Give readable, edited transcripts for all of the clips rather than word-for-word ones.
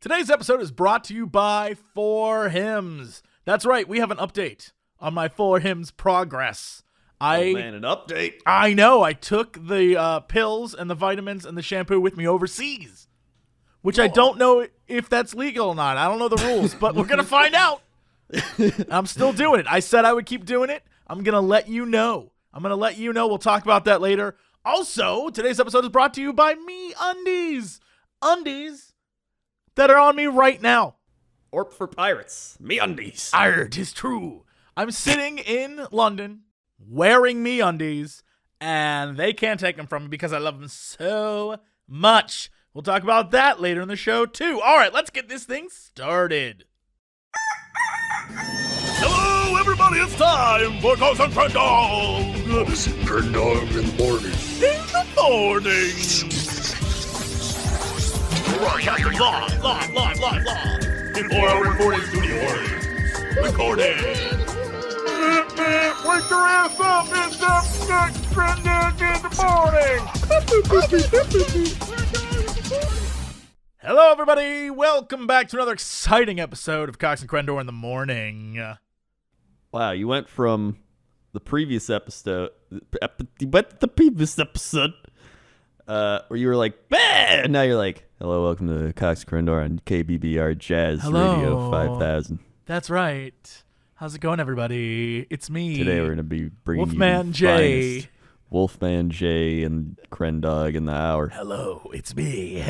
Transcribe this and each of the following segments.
Today's episode is brought to you by 4 Hymns. That's right, we have an update on my 4 Hymns progress. An update. I know, I took the pills and the vitamins and the shampoo with me overseas, which I don't know if that's legal or not. I don't know the rules, but we're going to find out. I'm still doing it. I said I would keep doing it. I'm going to let you know. We'll talk about that later. Also, today's episode is brought to you by Me Undies. Undies that are on me right now. Orp for pirates. Me undies. Arr, 'tis true. I'm sitting in London wearing Me Undies, and they can't take them from me because I love them so much. We'll talk about that later in the show, too. All right, let's get this thing started. Hello, everybody. It's time for Cox and Crendor. Cox and Crendor in the morning. In the morning. Broadcasting live. In 4 hour recording studio. Recording. Wake your ass up. It's up next Crendor in the morning. Hello, everybody. Welcome back to another exciting episode of Cox and Crendor in the morning. Wow, you went from the previous episode, where you were like, bah! And now you're like, hello, welcome to Cox and Crendor on KBBR Jazz Radio 5000. That's right. How's it going, everybody? It's me. Today we're going to be bringing Wolfman you J. Finest Wolfman J and Crendog in the hour. Hello, it's me,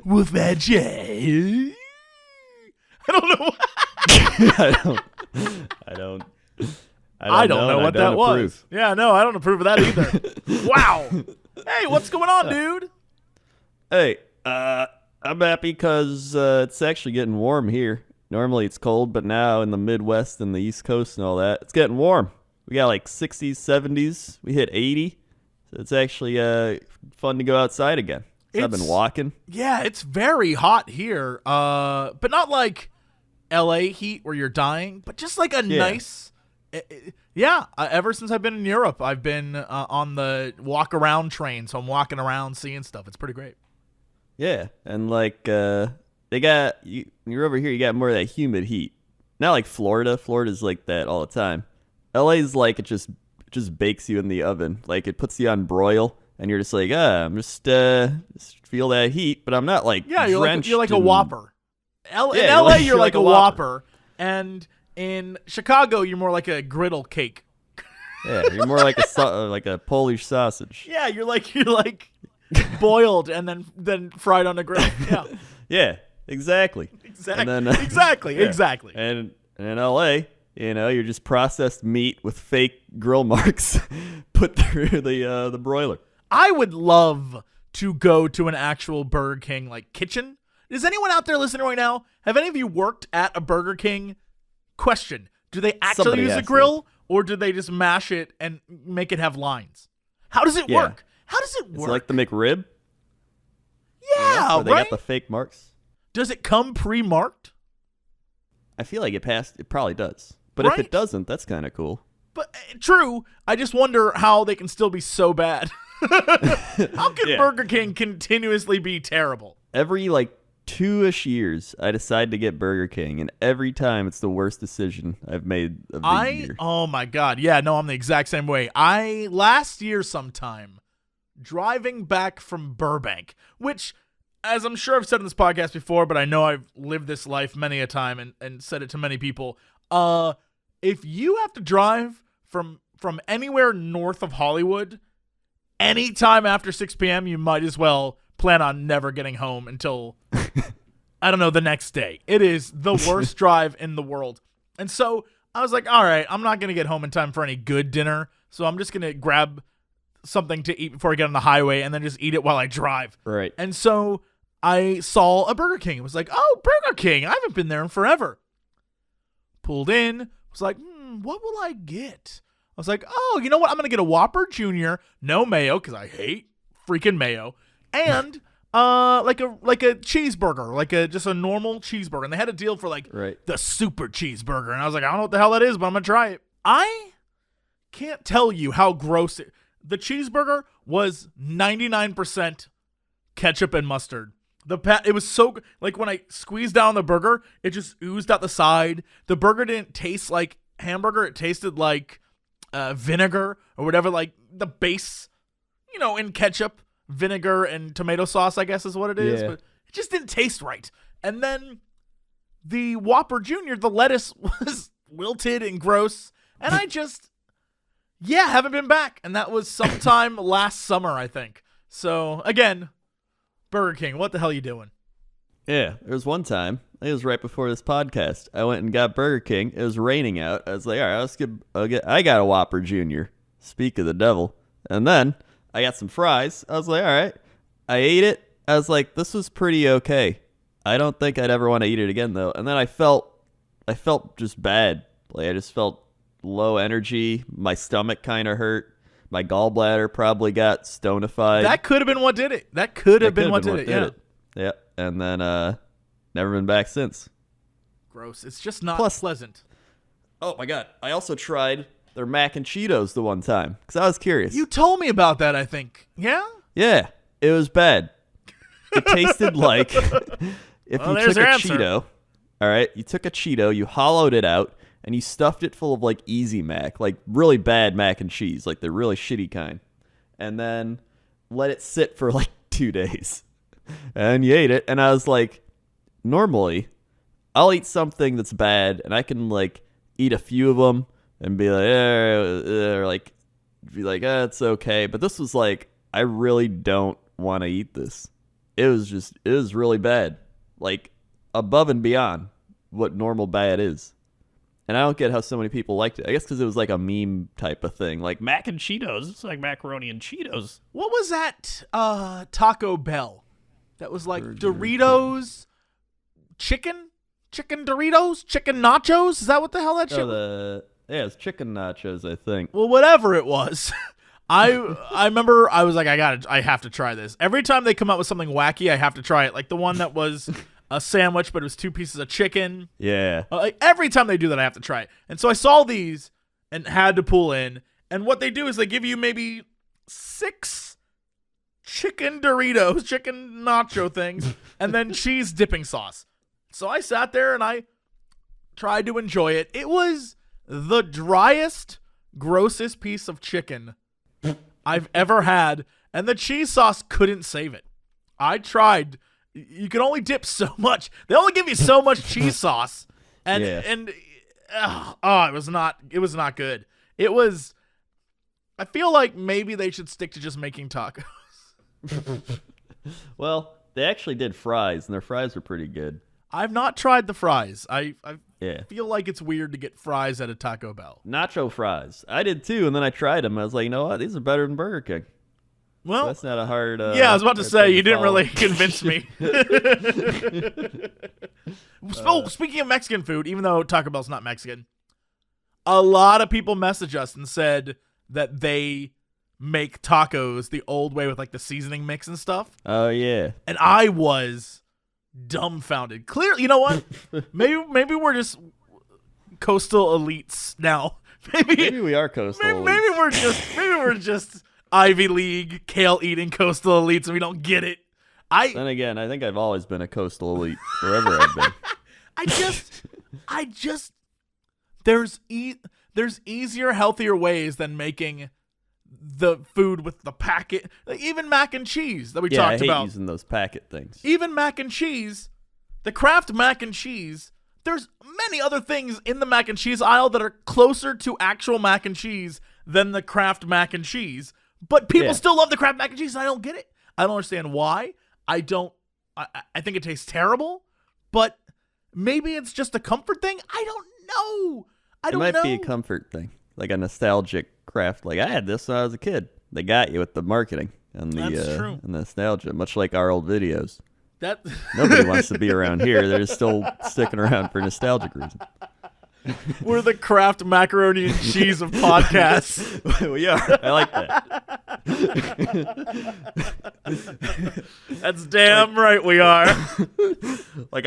Wolfman J. I don't know. I don't know what that was. Yeah, no, I don't approve of that either. Wow. Hey, what's going on, dude? Hey, I'm happy because it's actually getting warm here. Normally it's cold, but now in the Midwest and the East Coast and all that, it's getting warm. We got like 60s, 70s. We hit 80. So it's actually fun to go outside again. I've been walking. Yeah, it's very hot here. But not like LA heat where you're dying, but just like a nice... ever since I've been in Europe, I've been on the walk around train, so I'm walking around seeing stuff. It's pretty great. Yeah, and like they got you're over here, you got more of that humid heat. Not like Florida. Florida's like that all the time. LA's like it just bakes you in the oven. Like it puts you on broil, and you're just like, I'm just feel that heat, but I'm not like drenched. You're like a Whopper. In LA, you're like a Whopper, and in Chicago, you're more like a griddle cake. Yeah, you're more like a Polish sausage. Yeah, you're like boiled and then fried on a grill. Yeah. Yeah, exactly. Exactly. And then, Exactly. And in LA, you're just processed meat with fake grill marks put through the broiler. I would love to go to an actual Burger King like kitchen. Is anyone out there listening right now? Have any of you worked at a Burger King? Question: do they actually use a grill, or do they just mash it and make it have lines? How does it work? It's like the McRib. Yeah, where they got the fake marks. Does it come pre-marked? I feel like it probably does. But if it doesn't, that's kind of cool. But true. I just wonder how they can still be so bad. How can Burger King continuously be terrible? Every 2-ish years, I decide to get Burger King, and every time it's the worst decision I've made of the year. Oh my God. Yeah, no, I'm the exact same way. Last year sometime, driving back from Burbank, which, as I'm sure I've said in this podcast before, but I know I've lived this life many a time and said it to many people, if you have to drive from anywhere north of Hollywood, anytime after 6 p.m., you might as well plan on never getting home until, I don't know, the next day. It is the worst drive in the world. And so I was like, all right, I'm not going to get home in time for any good dinner, so I'm just going to grab something to eat before I get on the highway and then just eat it while I drive. Right. And so I saw a Burger King. It was like, oh, Burger King. I haven't been there in forever. Pulled in. Was like, what will I get? I was like, oh, you know what? I'm going to get a Whopper Jr., no mayo, because I hate freaking mayo, and like a cheeseburger, just a normal cheeseburger. And they had a deal for the super cheeseburger. And I was like, I don't know what the hell that is, but I'm going to try it. I can't tell you how gross the cheeseburger was 99% ketchup and mustard. It was so good. Like when I squeezed down the burger, it just oozed out the side. The burger didn't taste like hamburger. It tasted like vinegar or whatever, like the base, in ketchup, vinegar, and tomato sauce, I guess is what it is. Yeah. But it just didn't taste right. And then the Whopper Jr., the lettuce was wilted and gross. And I just, haven't been back. And that was sometime last summer, I think. So, again, Burger King, what the hell are you doing? Yeah, there was one time, it was right before this podcast, I went and got Burger King. It was raining out. I was like, all right, I got a Whopper Jr. Speak of the devil. And then I got some fries. I was like, all right. I ate it. I was like, this was pretty okay. I don't think I'd ever want to eat it again, though. And then I felt just bad. Like, I just felt low energy. My stomach kind of hurt. My gallbladder probably got stonified. That could have been what did it. That could have been what did it. Yeah. Yeah. And then never been back since. Gross. It's just not pleasant. Oh my god. I also tried their mac and Cheetos the one time because I was curious. You told me about that, I think. Yeah? Yeah. It was bad. It tasted like if you took a Cheeto. All right. You took a Cheeto, you hollowed it out, and you stuffed it full of like Easy Mac, like really bad mac and cheese, like the really shitty kind. And then let it sit for like 2 days. And you ate it, and I was like, normally, I'll eat something that's bad, and I can like eat a few of them and be like, or like, it's okay. But this was like, I really don't want to eat this. It was really bad, like above and beyond what normal bad is. And I don't get how so many people liked it. I guess because it was like a meme type of thing, like mac and Cheetos. It's like macaroni and Cheetos. What was that? Taco Bell. That was like Doritos, chicken Doritos, chicken nachos. Is that what the hell that shit was? Yeah, it's chicken nachos, I think. Well, whatever it was. I remember I was like, I have to try this. Every time they come out with something wacky, I have to try it. Like the one that was a sandwich, but it was 2 pieces of chicken. Yeah. Like every time they do that, I have to try it. And so I saw these and had to pull in. And what they do is they give you maybe 6 chicken Doritos, chicken nacho things, and then cheese dipping sauce. So I sat there and I tried to enjoy it. It was the driest, grossest piece of chicken I've ever had, and the cheese sauce couldn't save it. I tried. You can only dip so much. They only give you so much cheese sauce, and it was not good. It was. I feel like maybe they should stick to just making tacos. Well, they actually did fries, and their fries were pretty good. I've not tried the fries. I Yeah. feel like it's weird to get fries at a Taco Bell. Nacho fries. I did too, and then I tried them. I was like, you know what? These are better than Burger King. Well, So that's not a hard. yeah, I was about to say, you didn't follow. really convince me. Speaking of Mexican food, even though Taco Bell's not Mexican, a lot of people messaged us and said that they make tacos the old way with like the seasoning mix and stuff. Oh yeah. And I was dumbfounded. Clearly, you know what? maybe we're just coastal elites now. Maybe we are coastal. Maybe we're just Ivy League kale eating coastal elites and we don't get it. Then again, I think I've always been a coastal elite wherever I've been. I just there's easier, healthier ways than making the food with the packet, like even mac and cheese that we talked I hate about. using those packet things. Even mac and cheese, the Kraft mac and cheese, there's many other things in the mac and cheese aisle that are closer to actual mac and cheese than the Kraft mac and cheese. But people still love the Kraft mac and cheese, and I don't get it. I don't understand why. I think it tastes terrible, but maybe it's just a comfort thing. I don't know. It might be a comfort thing, like a nostalgic Kraft. Like I had this when I was a kid. They got you with the marketing and That's true. and the nostalgia, much like our old videos. That Nobody wants to be around here. They're still sticking around for nostalgic reasons. We're the Kraft macaroni and cheese of podcasts. We are. I like that. That's damn right we are. Like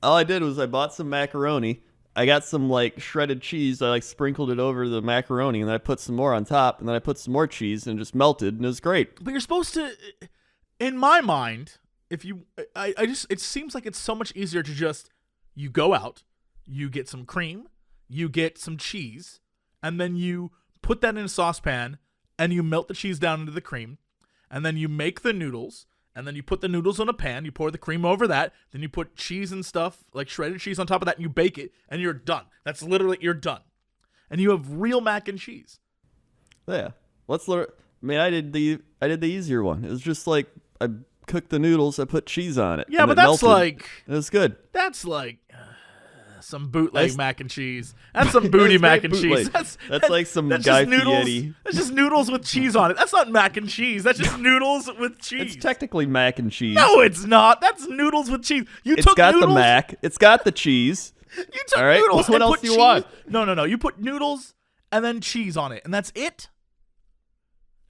all I did was I bought some macaroni. I got some like shredded cheese. I like sprinkled it over the macaroni, and then I put some more on top, and then I put some more cheese and just melted, and it was great. But you're supposed to, in my mind, if you, I just, it seems like it's so much easier to just, you go out, you get some cream, you get some cheese, and then you put that in a saucepan and you melt the cheese down into the cream, and then you make the noodles, and then you put the noodles in a pan, you pour the cream over that, then you put cheese and stuff, like shredded cheese on top of that, and you bake it, and you're done. That's literally, you're done. And you have real mac and cheese. Yeah. Let's learn. I mean, I did the easier one. It was just like I cooked the noodles, I put cheese on it. Yeah, and but it that's melted. like, It was good. that's like some bootleg mac and cheese. That's some booty mac and cheese. That's like some that's Guy just noodles. Fieri. That's just noodles with cheese on it. That's not mac and cheese. That's just noodles with cheese. It's technically mac and cheese. No, it's not. That's noodles with cheese. It's got the mac. It's got the cheese. You took All right, noodles what and else put do you cheese. want? No. You put noodles and then cheese on it, and that's it.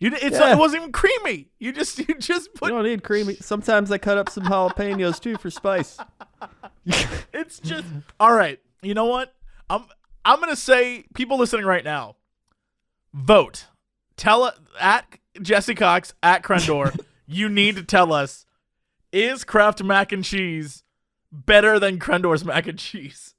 It Yeah. wasn't even creamy. You just put. You don't need creamy. Sometimes I cut up some jalapenos too for spice. It's just all right. You know what? I'm gonna say, people listening right now, vote. Tell at Jesse Cox at Crendor. You need to tell us, is Kraft mac and cheese better than Crendor's mac and cheese?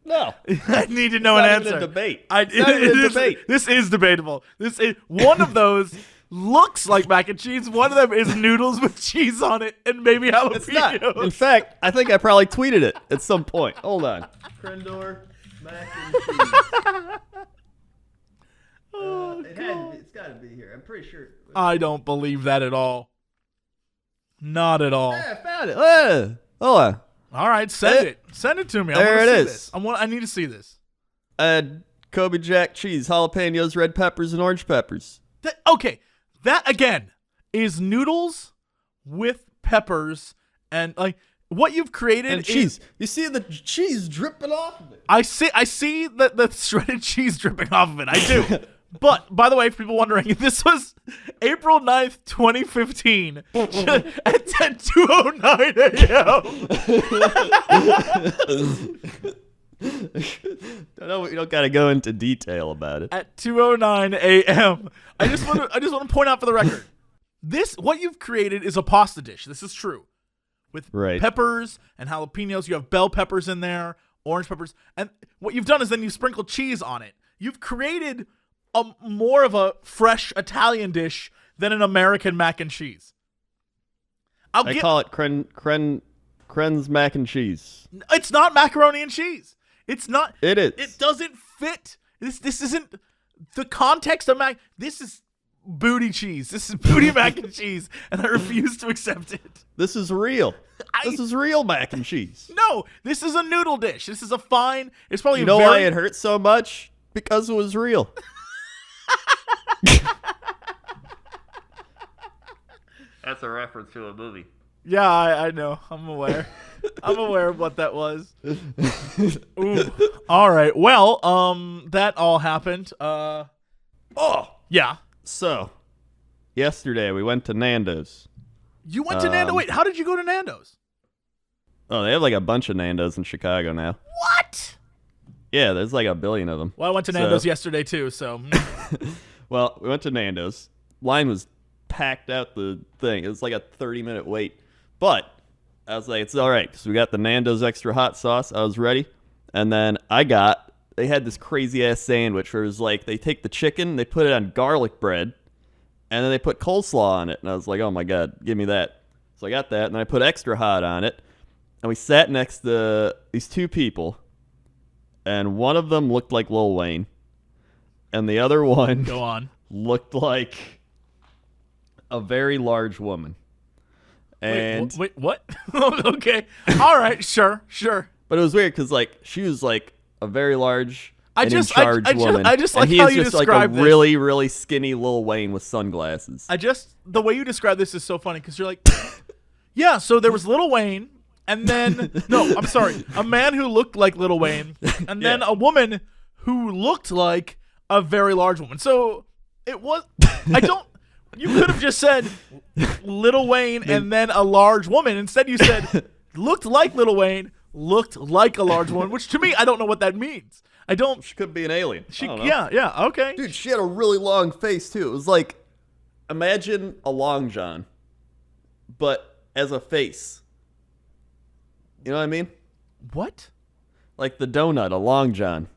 No. I need to know It's an not answer. even a debate. It It's not even a is- debate. This is debatable. This is one of those. Looks like mac and cheese. One of them is noodles with cheese on it and maybe jalapenos. It's not. In fact, I think I probably tweeted it at some point. Hold on. Crendor mac and cheese. It's got to be here. I'm pretty sure. I don't believe that at all. Not at all. I found it. Hold on. All right, send it. Send it to me. There I it want to see is. this. I need to see this. Kobe Jack cheese, jalapenos, red peppers, and orange peppers. Okay, that again is noodles with peppers and like what you've created And is cheese. You see the cheese dripping off of it. I see the shredded cheese dripping off of it. I do. But, by the way, for people wondering, this was April 9th, 2015 at 2:09 a.m. You don't got to go into detail about it. At 2:09 a.m. I just want to point out for the record, what you've created is a pasta dish. This is true. With Right. peppers and jalapenos, you have bell peppers in there, orange peppers, and what you've done is then you sprinkle cheese on it. You've created more of a fresh Italian dish than an American mac and cheese. I call it Kren's mac and cheese. It's not macaroni and cheese. It's not. It is. It doesn't fit. This isn't the context of mac. This is booty cheese. This is booty mac and cheese, and I refuse to accept it. This is real. This is real mac and cheese. No, this is a noodle dish. This is a fine. It's probably You know why it hurt so much? Because it was real. That's a reference to a movie. Yeah, I know. I'm aware. I'm aware of what that was. Ooh. All right. Well, that all happened. Yeah. So, yesterday we went to Nandos. You went to Nando. Wait, how did you go to Nando's? Oh, they have like a bunch of Nandos in Chicago now. What? Yeah, there's like a billion of them. Well, I went to Nando's yesterday too, so. Well, we went to Nando's. Line was packed out the thing. It was like a 30-minute wait. But I was like, it's all right. So we got the Nando's extra hot sauce. I was ready. And then they had this crazy-ass sandwich where it was like they take the chicken, they put it on garlic bread, and then they put coleslaw on it. And I was like, oh, my God, give me that. So I got that, and then I put extra hot on it. And we sat next to these two people, and one of them looked like Lil Wayne, and the other one Go on. looked like a very large woman. And Wait, what? Okay. All right. Sure. but it was weird because like she was like a very large and in I charge woman. I just like and he's how you just like a describe this. really, really skinny Lil Wayne with sunglasses. The way you describe this is so funny because you're like, yeah. So there was Lil Wayne, and then no, I'm sorry, a man who looked like Lil Wayne, and then a woman who looked like a very large woman. So it was. You could have just said Lil Wayne and then a large woman. Instead, you said looked like Lil Wayne, looked like a large woman, which to me, I don't know what that means. I don't. She could be an alien. I don't know. Yeah, okay. Dude, she had a really long face too. It was like, imagine a long john, but as a face. You know what I mean? What? Like the donut, a long john.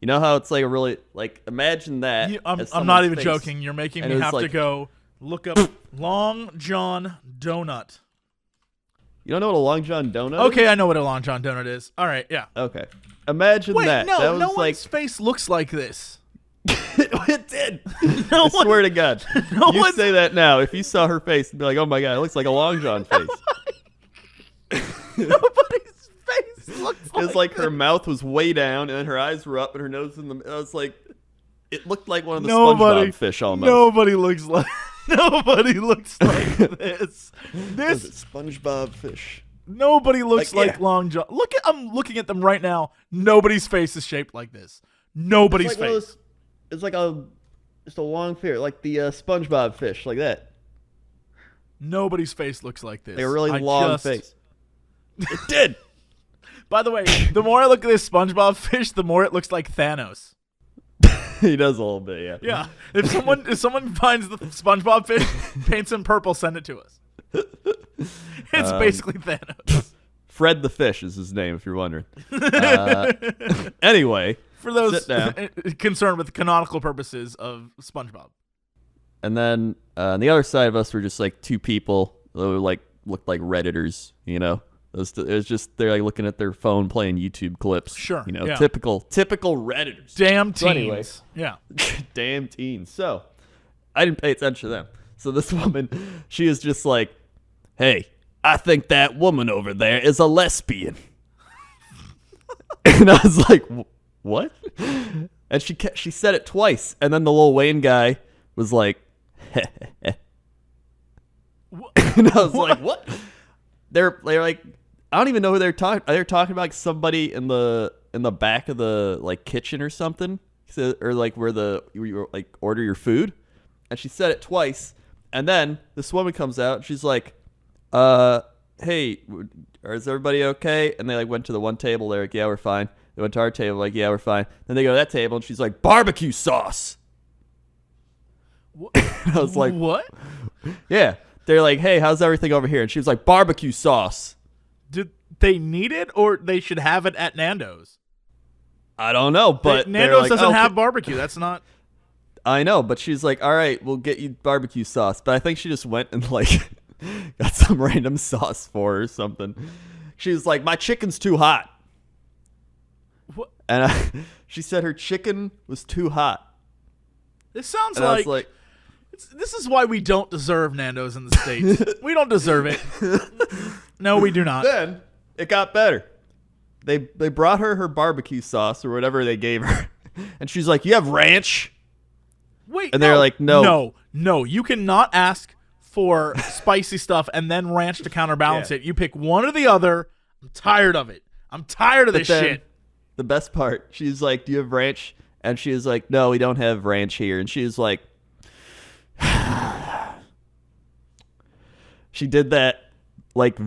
You know how it's like a really like imagine that. I'm as not someone's even face, joking. You're making and me it was have to like- go look up Long John donut. You don't know what a long john donut Okay, is? I know what a Long John donut is. All right, yeah. Okay. Imagine Wait, that. no, that was no like one's face looks like this. it did. No I one- swear to God. No You one's- say that now. If you saw her face, you'd be like, "Oh my God, it looks like a long john face." Nobody's face looks It was like her mouth was way down, and then her eyes were up, and her nose in the. I was like, it looked like one of the SpongeBob fish almost. Nobody looks like. Nobody looks like this. What is it, SpongeBob fish. Nobody looks Like, like yeah. Long John. I'm looking at them right now. Nobody's face is shaped like this. Nobody's It's like one of face. those- it's like just a long fish, like the SpongeBob fish, like that. Nobody's face looks like this. Like a really I long just- face. It did. By the way, the more I look at this SpongeBob fish, the more it looks like Thanos. He does a little bit, yeah. Yeah. If someone finds the SpongeBob fish, paints him purple, send it to us. It's basically Thanos. Fred the fish is his name, if you're wondering. Anyway, For those Sit down. concerned with the canonical purposes of SpongeBob. and then on the other side of us were just like two people who like looked like Redditors, you know. It was just they're like looking at their phone playing YouTube clips. Sure, You know, yeah. typical Redditors. Damn teens. So anyway. Yeah. Damn teens. So I didn't pay attention to them. So this woman, she is just like, "Hey, I think that woman over there is a lesbian." And I was like, "What?" And she said it twice, and then the Lil Wayne guy was like, and I was like, "What?" They're like, I don't even know who they're talking. They're talking about like somebody in the back of the like kitchen or something, or like where you like order your food. And she said it twice, and then this woman comes out. And she's like, "Hey, is everybody okay?" And they like went to the one table. They're like, "Yeah, we're fine." They went to our table, like, "Yeah, we're fine." Then they go to that table, and she's like, "Barbecue sauce." And I was like, What? "Yeah." They're like, "Hey, how's everything over here?" And she was like, "Barbecue sauce." Did they need it, or they should have it at Nando's? I don't know, but they're Nando's like, doesn't "Oh, have barbecue. That's not. I know, but she's like, "All right, we'll get you barbecue sauce." But I think she just went and like got some random sauce for her or something. She was like, "My chicken's too hot," What? and she said her chicken was too hot. This sounds And I was like. like, This is why we don't deserve Nando's in the States. We don't deserve it. No, we do not. then it got better. They brought her barbecue sauce or whatever they gave her, and she's like, "You have ranch?" Wait, And they're no. like, "No." No. You cannot ask for spicy stuff and then ranch to counterbalance Yeah. it. You pick one or the other. I'm tired of it. I'm tired of But this then shit. The best part, she's like, "Do you have ranch?" And she was like, "No, we don't have ranch here." And she was like, she did that like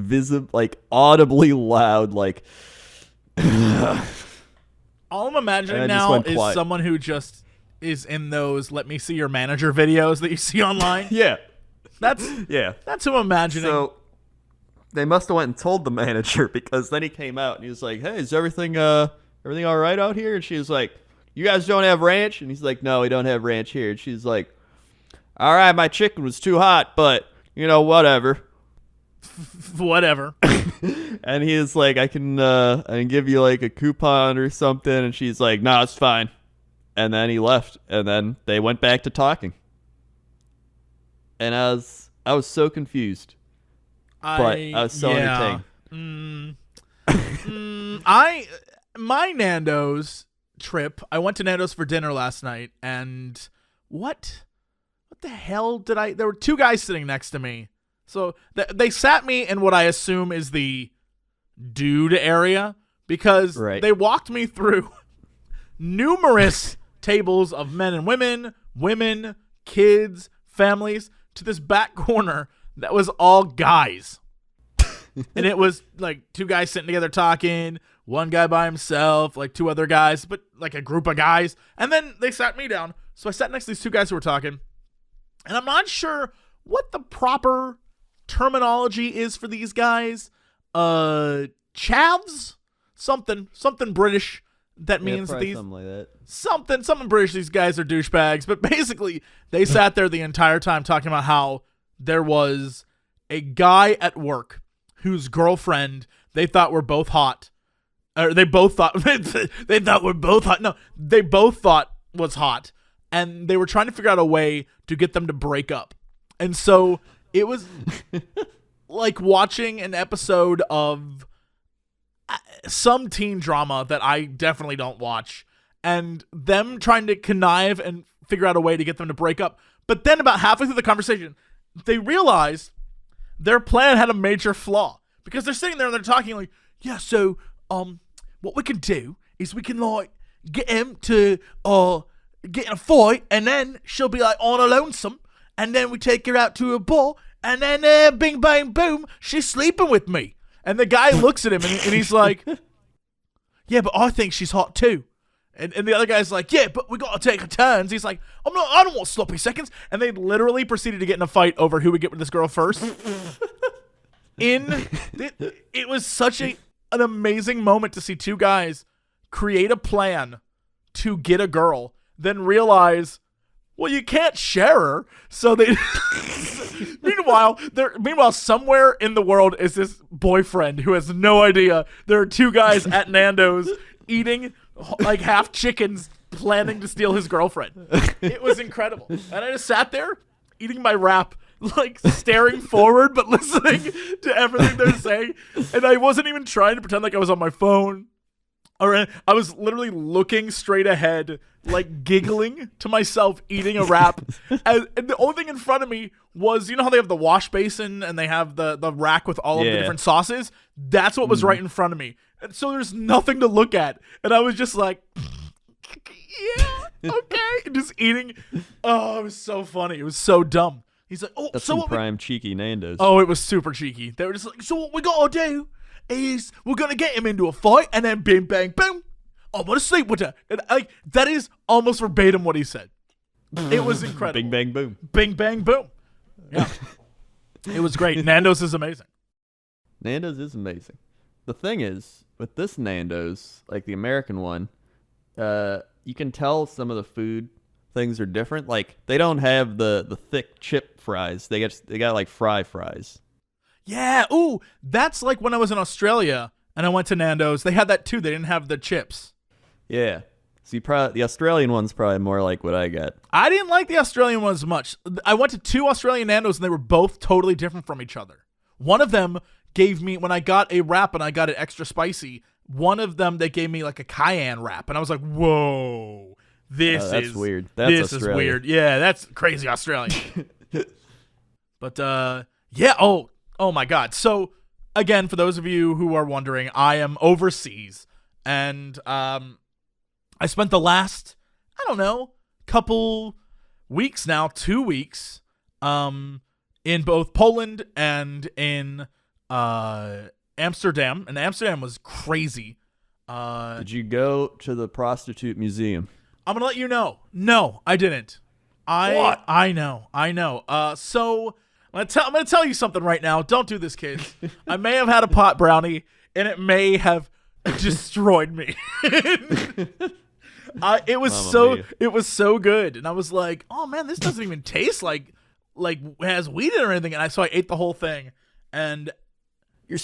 audibly loud, like All I'm imagining And I just now went is quiet. someone who just is in those "let me see your manager" videos that you see online. yeah, That's yeah. who I'm imagining. So they must have went and told the manager, because then he came out and he was like, "Hey, is everything all right out here?" And she was like, "You guys don't have ranch?" And he's like, "No, we don't have ranch here." And she's like, "All right, my chicken was too hot, but whatever." Whatever. And he is like, I can give you like a coupon or something." And she's like, "No, it's fine." And then he left, and then they went back to talking. And I was so confused, but I was so entertained. My Nando's trip, I went to Nando's for dinner last night, and what the hell did there were two guys sitting next to me. So they sat me in what I assume is the dude area, because Right. they walked me through numerous tables of men and women, kids, families, to this back corner that was all guys. And it was like two guys sitting together talking, one guy by himself, like two other guys, but like a group of guys. And then they sat me down. So I sat next to these two guys who were talking. And I'm not sure what the proper terminology is for these guys. Chavs? Something British that means probably these something like that. something British, these guys are douchebags. But basically, they sat there the entire time talking about how there was a guy at work whose girlfriend they thought were both hot. Or they both thought they thought were both hot. No, they both thought was hot. And they were trying to figure out a way to get them to break up. And so it was like watching an episode of some teen drama that I definitely don't watch, and them trying to connive and figure out a way to get them to break up. But then about halfway through the conversation, they realized their plan had a major flaw, because they're sitting there and they're talking like, yeah, so what we can do is we can like get him to get in a fight, and then she'll be like on a lonesome, and then we take her out to a bar, and then bing bang boom, she's sleeping with me. And the guy looks at him and he's like, yeah, but I think she's hot too. And the other guy's like, yeah, but we got to take turns. He's like, I don't want sloppy seconds. And they literally proceeded to get in a fight over who would get with this girl first. It was such an amazing moment to see two guys create a plan to get a girl, then realize, well, you can't share her. So they Meanwhile, somewhere in the world is this boyfriend who has no idea there are two guys at Nando's eating like half chickens, planning to steal his girlfriend. It was incredible. And I just sat there eating my wrap, like staring forward but listening to everything they're saying. And I wasn't even trying to pretend like I was on my phone. Or I was literally looking straight ahead, like giggling to myself, eating a wrap. And the only thing in front of me was, you know how they have the wash basin and they have the rack with all of the different sauces? That's what was right in front of me. And so there's nothing to look at. And I was just like, yeah, okay. And just eating. Oh, it was so funny. It was so dumb. He's like, oh, That's so some what prime cheeky Nandos. Oh, it was super cheeky. They were just like, so what we gotta do is we're gonna get him into a fight, and then bing bang boom, I'm gonna sleep with her. And that is almost verbatim what he said. It was incredible. Bing bang boom. Bing bang boom. Yeah. It was great. Nando's is amazing. Nando's is amazing. The thing is, with this Nando's, like the American one, you can tell some of the food things are different. Like they don't have the thick chip fries. They got like fries. Yeah. Ooh, that's like when I was in Australia and I went to Nando's. They had that too. They didn't have the chips. Yeah. So the Australian one's probably more like what I got. I didn't like the Australian ones much. I went to 2 Australian Nando's and they were both totally different from each other. One of them gave me, when I got a wrap and I got it extra spicy, one of them they gave me like a cayenne wrap, and I was like, whoa, that's weird. This is weird. Yeah, that's crazy Australian. But yeah. Oh my God. So again, for those of you who are wondering, I am overseas, and I spent the last, I don't know, couple weeks now, 2 weeks, in both Poland and in Amsterdam. And Amsterdam was crazy. Did you go to the prostitute museum? I'm gonna let you know. No, I didn't. What? I know. So I'm gonna tell you something right now. Don't do this, kids. I may have had a pot brownie, and it may have destroyed me. It was so good, and I was like, oh man, this doesn't even taste like it has wheat in it or anything. And so I ate the whole thing, and You're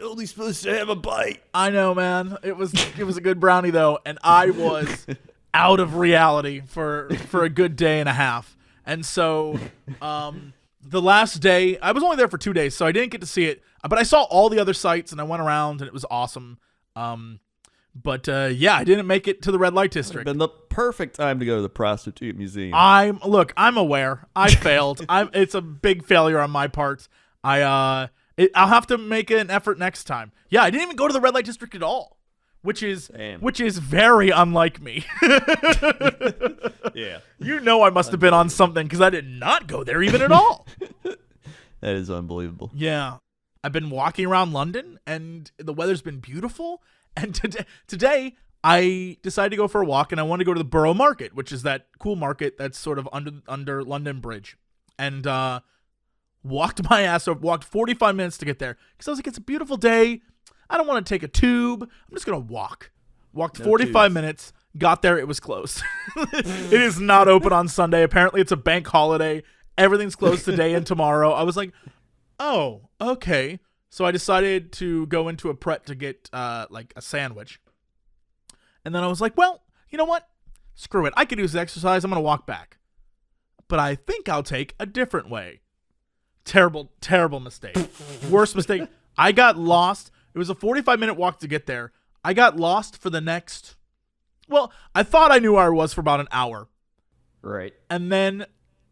only supposed to have a bite. I know, man. It was a good brownie though, and I was out of reality for a good day and a half. And so the last day, I was only there for 2 days, so I didn't get to see it, but I saw all the other sites and I went around and it was awesome. But yeah, I didn't make it to the red light district. Been the perfect time to go to the prostitute museum. I'm aware. I failed. It's a big failure on my part. I'll have to make an effort next time. Yeah, I didn't even go to the red light district at all, which is very unlike me. Yeah. You know I must have been on something because I did not go there even at all. That is unbelievable. Yeah. I've been walking around London and the weather's been beautiful. And today I decided to go for a walk, and I wanted to go to the Borough Market, which is that cool market that's sort of under London Bridge. And walked my ass over, walked 45 minutes to get there because I was like, it's a beautiful day. I don't want to take a tube. I'm just going to walk. Walked 45 minutes, got there. It was closed. It is not open on Sunday. Apparently, it's a bank holiday. Everything's closed today and tomorrow. I was like, oh, okay. So I decided to go into a Pret to get like a sandwich. And then I was like, well, you know what? Screw it. I could use exercise. I'm going to walk back. But I think I'll take a different way. Terrible, terrible mistake. Worst mistake. I got lost. It was a 45-minute walk to get there. I got lost for the next, well, I thought I knew where I was for about an hour. Right. And then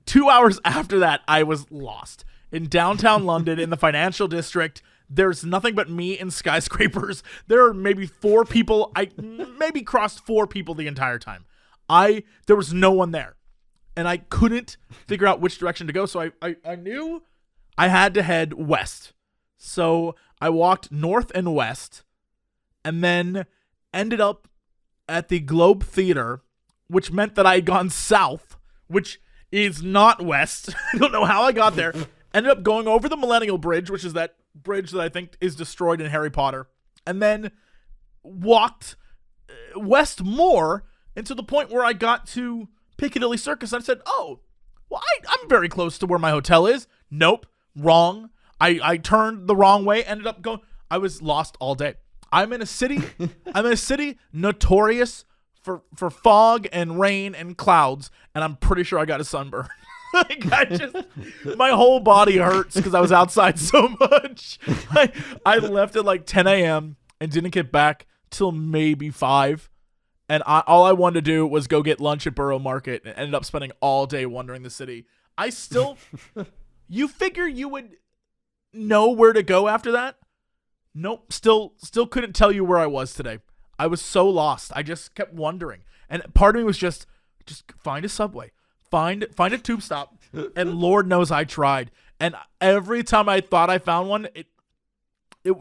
2 hours after that, I was lost. In downtown London, in the financial district, there's nothing but me and skyscrapers. There are maybe 4 people. I maybe crossed 4 people the entire time. There was no one there. And I couldn't figure out which direction to go. So I knew I had to head west. So I walked north and west. And then ended up at the Globe Theater, which meant that I had gone south, which is not west. I don't know how I got there. Ended up going over the Millennial Bridge, which is that bridge that I think is destroyed in Harry Potter. And then walked west more and to the point where I got to Piccadilly Circus. I said, oh, well, I'm very close to where my hotel is. Nope, wrong. I turned the wrong way, ended up going. I was lost all day. I'm in a city notorious for fog and rain and clouds, and I'm pretty sure I got a sunburn. Like my whole body hurts because I was outside so much. I left at like 10 a.m. and didn't get back till maybe 5. And all I wanted to do was go get lunch at Borough Market and ended up spending all day wandering the city. You figure you would know where to go after that? Nope, still couldn't tell you where I was today. I was so lost. I just kept wondering. And part of me was just find a subway. Find a tube stop. And Lord knows I tried. And every time I thought I found one, it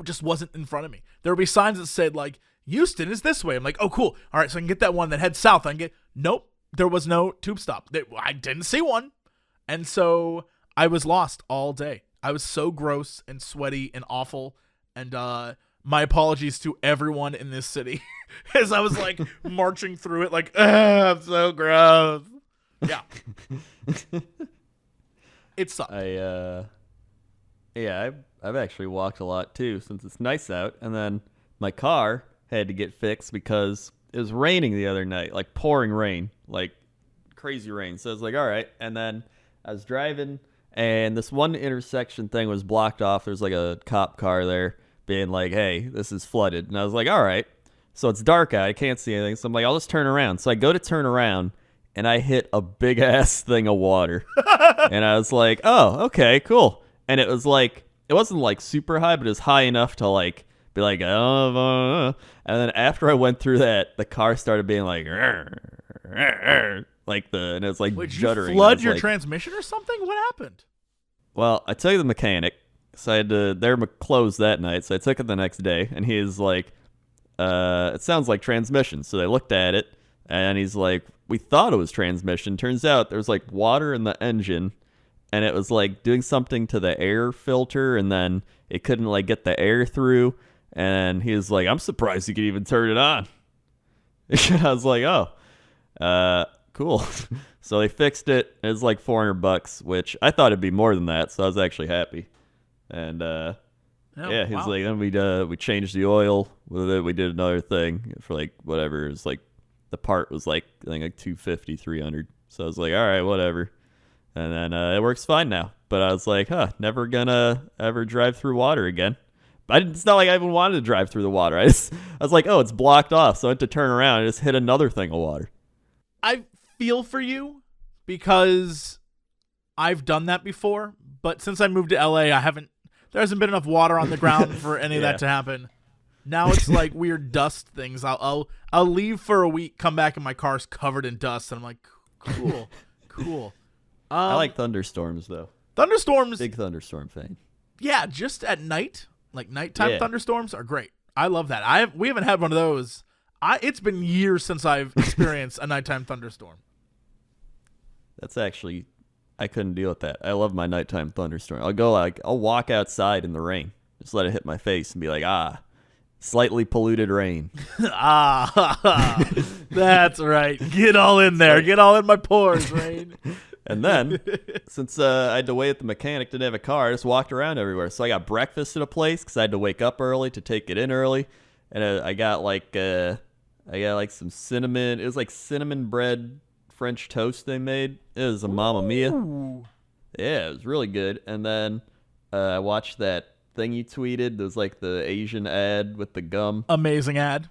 just wasn't in front of me. There would be signs that said like, Euston is this way. I'm like, oh, cool. All right, so I can get that one that heads south. Nope, there was no tube stop. I didn't see one. And so I was lost all day. I was so gross and sweaty and awful. And my apologies to everyone in this city as I was like marching through it like, I'm so gross. Yeah. It sucked. I've actually walked a lot too since it's nice out. And then my car had to get fixed because it was raining the other night, like pouring rain, like crazy rain. So I was like, all right. And then I was driving and this one intersection thing was blocked off. There's like a cop car there being like, hey, this is flooded. And I was like, all right. So it's dark out. I can't see anything. So I'm like, I'll just turn around. So I go to turn around and I hit a big ass thing of water. And I was like, oh, okay, cool. And it was like, it wasn't like super high, but it was high enough to like be like, oh. And then after I went through that, the car started being like, like and it was like juddering. Did you flood your transmission or something? What happened? Well, I took the mechanic. So I had to, they were closed that night. So I took it the next day and he's like, it sounds like transmission. So they looked at it and he's like, we thought it was transmission. Turns out there's like water in the engine and it was like doing something to the air filter and then it couldn't like get the air through. And he was like, I'm surprised you could even turn it on. I was like, oh, cool. So they fixed it. It was like $400, which I thought it'd be more than that. So I was actually happy. And yeah, he's like, then we changed the oil with it. We did another thing for like whatever. It was like the part was like I think like $250, $300. So I was like, all right, whatever. And then it works fine now. But I was like, never gonna ever drive through water again. It's not like I even wanted to drive through the water. I was like, oh, it's blocked off. So I had to turn around and just hit another thing of water. I feel for you because I've done that before. But since I moved to LA, there hasn't been enough water on the ground for any of that to happen. Now it's like weird dust things. I'll leave for a week, come back, and my car's covered in dust, and I'm like, cool. I like thunderstorms though. Thunderstorms, big thunderstorm fan. Yeah, just at night, like nighttime thunderstorms are great. I love that. We haven't had one of those. It's been years since I've experienced a nighttime thunderstorm. That's actually I couldn't deal with that. I love my nighttime thunderstorm. I'll walk outside in the rain. Just let it hit my face and be like, slightly polluted rain. That's right. Get all in there. Get all in my pores, rain. And then, since I had to wait at the mechanic, didn't have a car, I just walked around everywhere. So I got breakfast at a place because I had to wake up early to take it in early. And I got some cinnamon. It was like cinnamon bread French toast they made. It was a Mamma Mia. Yeah, it was really good. And then I watched that thing you tweeted. There was like the Asian ad with the gum. Amazing ad.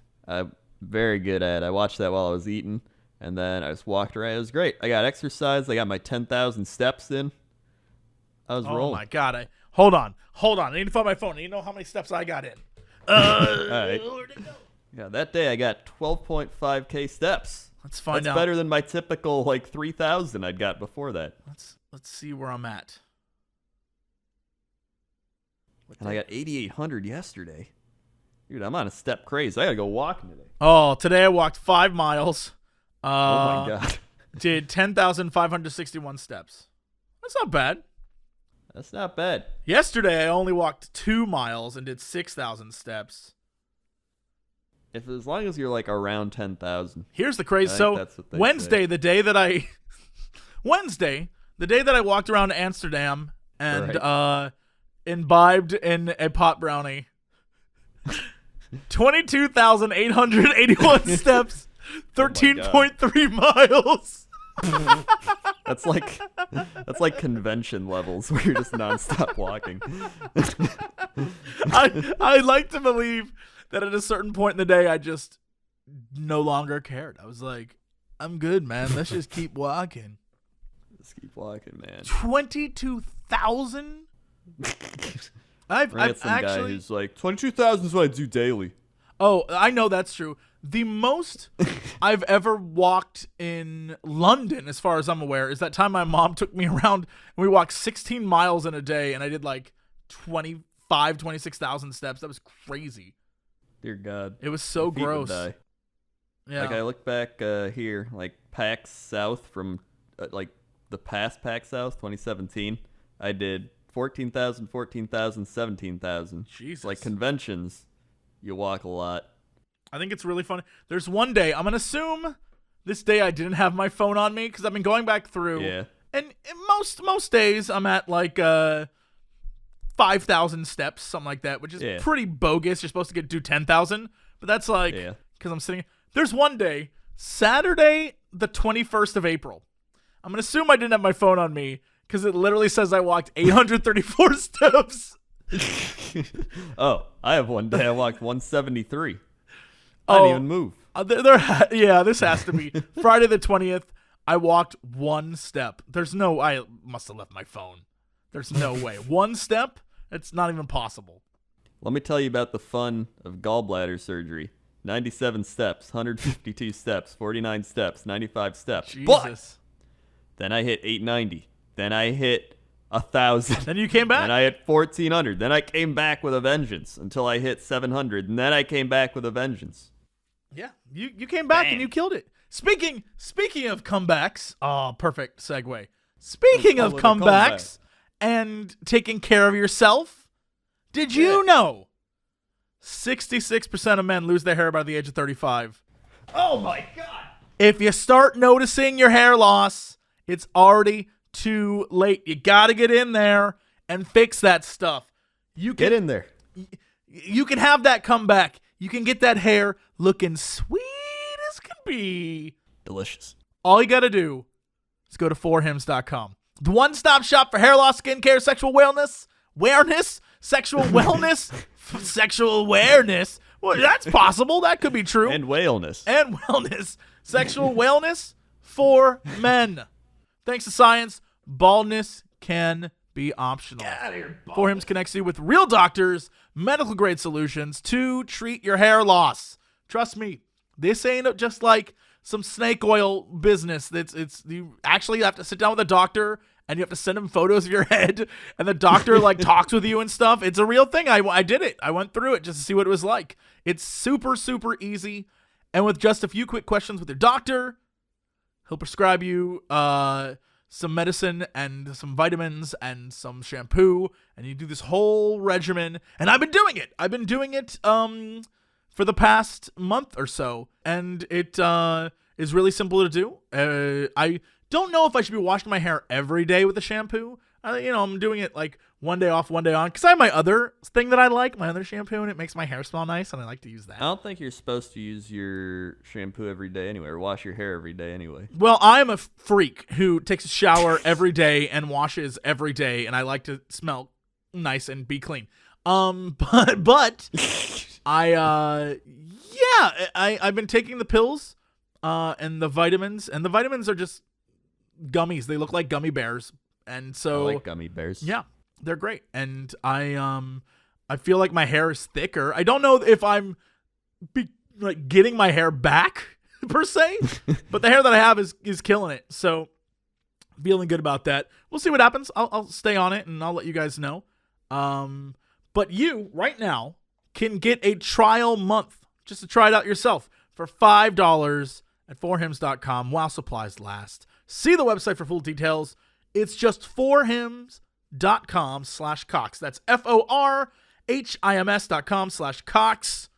Very good ad. I watched that while I was eating. And then I just walked around. It was great. I got exercise. I got my 10,000 steps in. I was rolling. Oh, my God. Hold on. I need to find my phone. You know how many steps I got in. All right. Where'd it go? Yeah, that day I got 12.5K steps. Let's find out. That's better than my typical, 3,000 I'd got before that. Let's see where I'm at. And I got 8,800 yesterday. Dude, I'm on a step craze. I got to go walking today. Oh, today I walked 5 miles. Oh, my God. Did 10,561 steps. That's not bad. That's not bad. Yesterday, I only walked 2 miles and did 6,000 steps. As long as you're around 10,000. Here's the crazy. I So think that's what they Wednesday, say. the day that I walked around Amsterdam and imbibed in a pot brownie, 22,881 steps, 13.3 miles. That's like convention levels where you're just nonstop walking. I like to believe that at a certain point in the day, I just no longer cared. I was like, I'm good, man. Let's just keep walking. Just keep walking, man. 22,000? I've some actually guy who's like 22,000 is what I do daily. Oh, I know that's true. The most I've ever walked in London, as far as I'm aware, is that time my mom took me around and we walked 16 miles in a day, and I did 26,000 steps. That was crazy. Dear God. It was so My feet would gross. die. Yeah. I look back here, PAX South from the past PAX South 2017. I did 14,000, 14,000, 17,000. Jesus. Conventions, you walk a lot. I think it's really funny. There's one day, I'm going to assume this day I didn't have my phone on me because I've been going back through. Yeah. And most days I'm at 5,000 steps, something like that, which is pretty bogus. You're supposed to do 10,000, but that's because I'm sitting. There's one day, Saturday, the 21st of April. I'm going to assume I didn't have my phone on me because it literally says I walked 834 steps. Oh, I have one day I walked 173. I didn't even move. This has to be. Friday the 20th, I walked 1 step. I must have left my phone. There's no way. 1 step? It's not even possible. Let me tell you about the fun of gallbladder surgery. 97 steps, 152 steps, 49 steps, 95 steps. Jesus. But then I hit 890. Then I hit 1,000. Then you came back? Then I hit 1,400. Then I came back with a vengeance until I hit 700. And then I came back with a vengeance. Yeah, you came back and you killed it. Speaking of comebacks, perfect segue. Speaking of comebacks and taking care of yourself, did you know 66% of men lose their hair by the age of 35? Oh my God. If you start noticing your hair loss, it's already too late. You got to get in there and fix that stuff. Get in there. You can have that comeback. You can get that hair looking sweet as can be. Delicious. All you got to do is go to forhims.com. The one-stop shop for hair loss, skincare, sexual wellness, sexual wellness, sexual awareness. Well, that's possible. That could be true. And wellness. Sexual wellness for men. Thanks to science, baldness can be optional. Get out of here, For Hims connects you with real doctors, medical grade solutions to treat your hair loss. Trust me, this ain't just like some snake oil business. You actually have to sit down with a doctor and you have to send him photos of your head, and the doctor talks with you and stuff. It's a real thing. I did it. I went through it just to see what it was like. It's super, super easy. And with just a few quick questions with your doctor, he'll prescribe you some medicine and some vitamins and some shampoo, and you do this whole regimen. And I've been doing it. For the past month or so, and it is really simple to do. I don't know if I should be washing my hair every day with a shampoo. I'm doing it like one day off, one day on, because I have my other thing that I like, my other shampoo, and it makes my hair smell nice, and I like to use that. I don't think you're supposed to use your shampoo every day anyway, or wash your hair every day anyway. Well, I'm a freak who takes a shower every day and washes every day, and I like to smell nice and be clean. But I've been taking the pills, and the vitamins are just gummies. They look like gummy bears. And so I like gummy bears. Yeah, they're great. And I feel like my hair is thicker. I don't know if I'm getting my hair back per se, but the hair that I have is killing it. So feeling good about that. We'll see what happens. I'll stay on it and I'll let you guys know. But you right now can get a trial month just to try it out yourself for $5 at forhims.com while supplies last. See the website for full details. It's just forhims.com/Cox. That's forhims.com/Cox.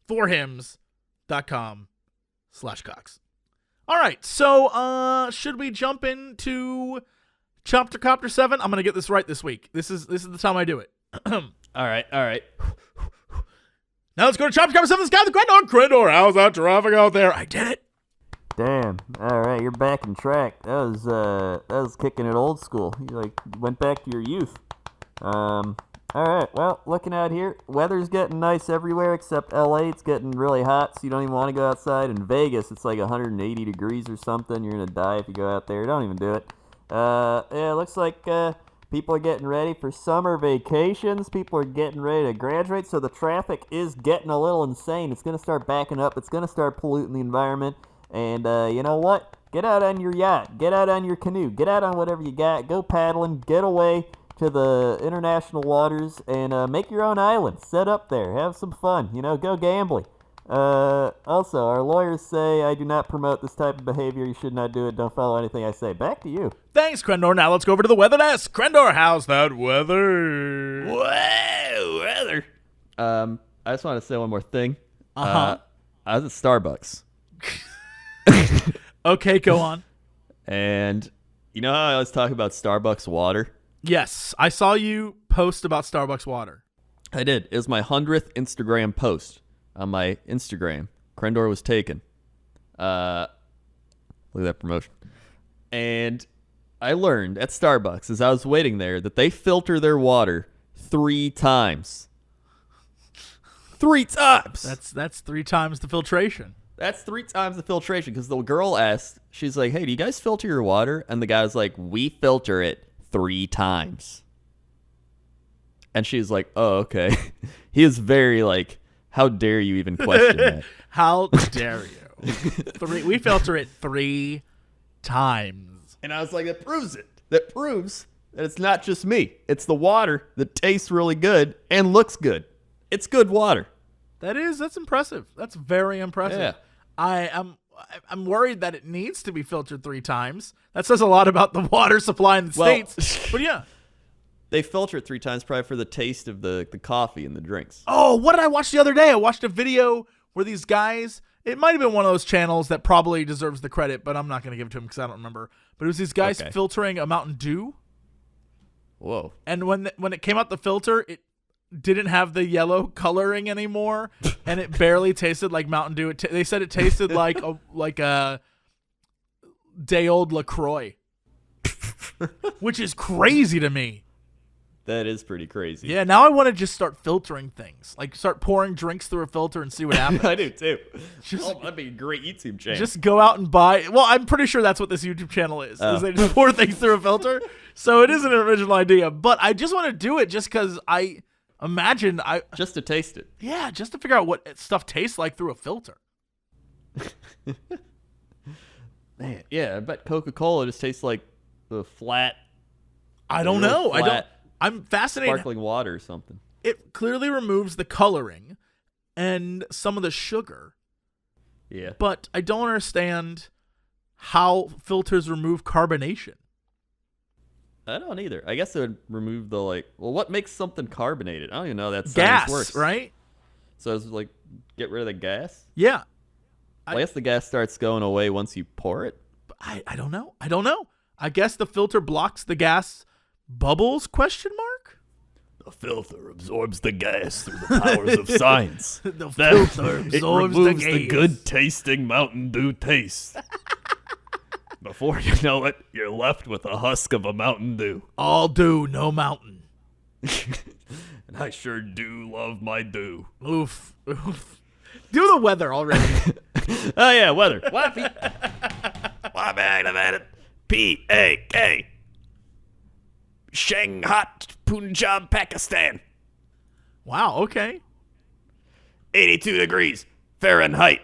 forhims.com/Cox. All right, so should we jump into Chapter Copter 7? I'm going to get this right this week. This is the time I do it. All right. Now let's go to Chapter Copter 7. This guy, the Crendor. Crendor, how's that traffic out there? I did it. Damn. All right, you're back in track. That was kicking it old school. You went back to your youth. All right. Well, looking out here, weather's getting nice everywhere except LA. It's getting really hot, so you don't even want to go outside. In Vegas, it's like 180 degrees or something. You're gonna die if you go out there. Don't even do it. It looks like people are getting ready for summer vacations. People are getting ready to graduate, so the traffic is getting a little insane. It's gonna start backing up. It's gonna start polluting the environment. And you know what? Get out on your yacht. Get out on your canoe. Get out on whatever you got. Go paddling. Get away to the international waters and make your own island. Set up there. Have some fun. Go gambling. Also, our lawyers say I do not promote this type of behavior. You should not do it. Don't follow anything I say. Back to you. Thanks, Crendor. Now let's go over to the weather desk. Crendor, how's that weather? Whoa, weather. I just want to say one more thing. Uh-huh. I was at Starbucks. Okay, go on. And you know how I always talk about Starbucks water? Yes, I saw you post about Starbucks water. I did. It was my 100th Instagram post on my Instagram. Crendor was taken. Look at that promotion. And I learned at Starbucks as I was waiting there that they filter their water 3 times. 3 times! That's 3 times the filtration. That's 3 times the filtration, because the girl asked, she's like, hey, do you guys filter your water? And the guy was like, we filter it 3 times. And she's like, oh, okay. He is very how dare you even question that? How dare you? We filter it 3 times. And I was like, that proves it. That proves that it's not just me. It's the water that tastes really good and looks good. It's good water. That's impressive. That's very impressive. Yeah. I'm worried that it needs to be filtered 3 times. That says a lot about the water supply in the States. But yeah. They filter it 3 times probably for the taste of the coffee and the drinks. Oh, what did I watch the other day? I watched a video where these guys, it might have been one of those channels that probably deserves the credit, but I'm not going to give it to them because I don't remember. But it was these guys filtering a Mountain Dew. Whoa. And when it came out the filter, it didn't have the yellow coloring anymore, and it barely tasted like Mountain Dew. They said it tasted like a day-old LaCroix, which is crazy to me. That is pretty crazy. Yeah, now I want to just start filtering things, start pouring drinks through a filter and see what happens. I do too. That'd be a great YouTube channel. Just go out and buy. Well, I'm pretty sure that's what this YouTube channel is. Is they just pour things through a filter. So it is an original idea, but I just want to do it just because I imagine just to taste it. Yeah, just to figure out what stuff tastes like through a filter. Man, yeah, I bet Coca-Cola just tastes like the flat. I don't know. I'm fascinated. Sparkling water or something. It clearly removes the coloring and some of the sugar. Yeah. But I don't understand how filters remove carbonation. I don't either. I guess it would remove the what makes something carbonated? I don't even know that science Gas, works. right? So it's like get rid of the gas? Yeah. I guess the gas starts going away once you pour it. I don't know. I guess the filter blocks the gas bubbles, question mark? The filter absorbs the gas through the powers of science. The filter It absorbs removes the the gas. good tasting Mountain Dew taste. Before you know it, you're left with a husk of a Mountain Dew. All dew, no mountain. And I sure do love my dew. Oof. Do the weather already. Oh yeah, weather. What? Why man, it? P-A-K. Shanghai, Punjab, Pakistan. Wow, okay. 82 degrees Fahrenheit.